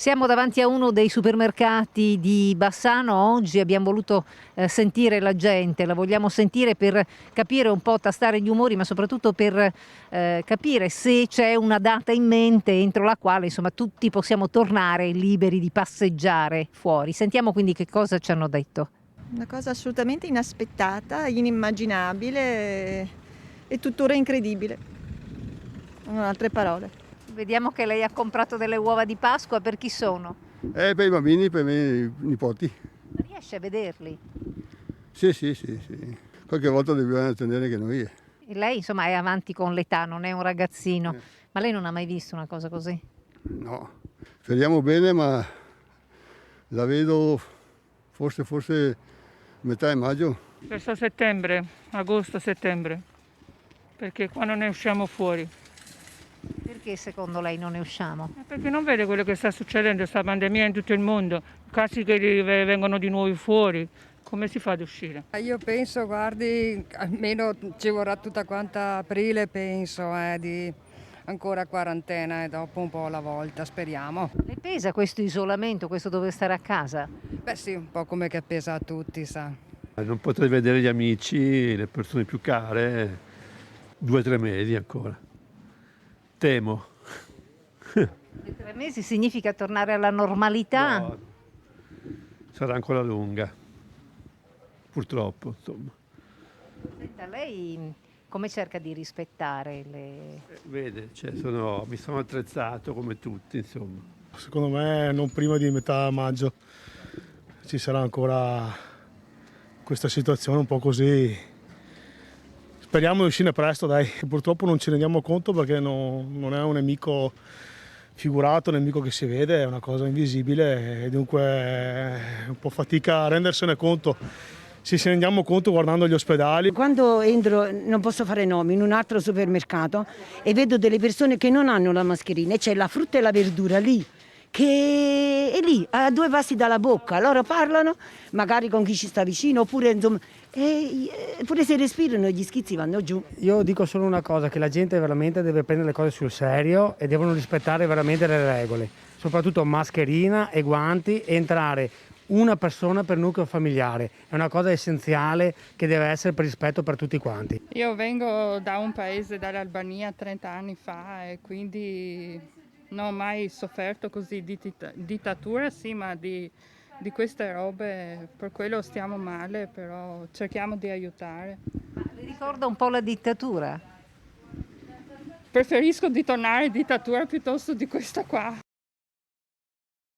Siamo davanti a uno dei supermercati di Bassano. Oggi abbiamo voluto sentire la gente, la vogliamo sentire per capire un po', tastare gli umori, ma soprattutto per capire se c'è una data in mente entro la quale insomma tutti possiamo tornare liberi di passeggiare fuori. Sentiamo quindi che cosa ci hanno detto. Una cosa assolutamente inaspettata, inimmaginabile e tuttora incredibile. Non ho altre parole. Vediamo che lei ha comprato delle uova di Pasqua. Per chi sono? Per i bambini, per i miei nipoti. Riesce a vederli? Sì. Qualche volta dobbiamo tenere che noi. E lei insomma è avanti con l'età, non è un ragazzino, ma lei non ha mai visto una cosa così? No, speriamo bene, ma la vedo forse metà maggio. Verso settembre, agosto-settembre, perché qua non ne usciamo fuori. Perché secondo lei non ne usciamo? Perché non vede quello che sta succedendo, questa pandemia in tutto il mondo, casi che vengono di nuovo fuori, come si fa ad uscire? Io penso, guardi, almeno ci vorrà tutta quanta aprile, penso, di ancora quarantena e dopo un po' alla volta, speriamo. Le pesa questo isolamento, questo dover stare a casa? Beh sì, un po' come che pesa a tutti, sa. Non potrei vedere gli amici, le persone più care, 2 o 3 mesi ancora. Temo. 3 mesi significa tornare alla normalità? No, sarà ancora lunga, purtroppo, insomma. Senta, lei come cerca di rispettare le... Vede, mi sono attrezzato come tutti, insomma. Secondo me non prima di metà maggio ci sarà ancora questa situazione un po' così. Speriamo di uscire presto, dai. Purtroppo non ci rendiamo conto perché non è un nemico figurato, un nemico che si vede, è una cosa invisibile e dunque è un po' fatica a rendersene conto. Se ci rendiamo conto guardando gli ospedali. Quando entro, non posso fare nomi, in un altro supermercato e vedo delle persone che non hanno la mascherina e c'è la frutta e la verdura lì, che è lì, a 2 passi dalla bocca. Loro parlano, magari con chi ci sta vicino, oppure insomma, pure se respirano gli schizzi vanno giù. Io dico solo una cosa, che la gente veramente deve prendere le cose sul serio e devono rispettare veramente le regole, soprattutto mascherina e guanti, e entrare una persona per nucleo familiare, è una cosa essenziale che deve essere per rispetto per tutti quanti. Io vengo da un paese, dall'Albania, 30 anni fa e quindi non ho mai sofferto così di dittatura, sì, ma di queste robe, per quello stiamo male, però cerchiamo di aiutare. Ma le ricorda un po' la dittatura? Preferisco di tornare in dittatura piuttosto di questa qua.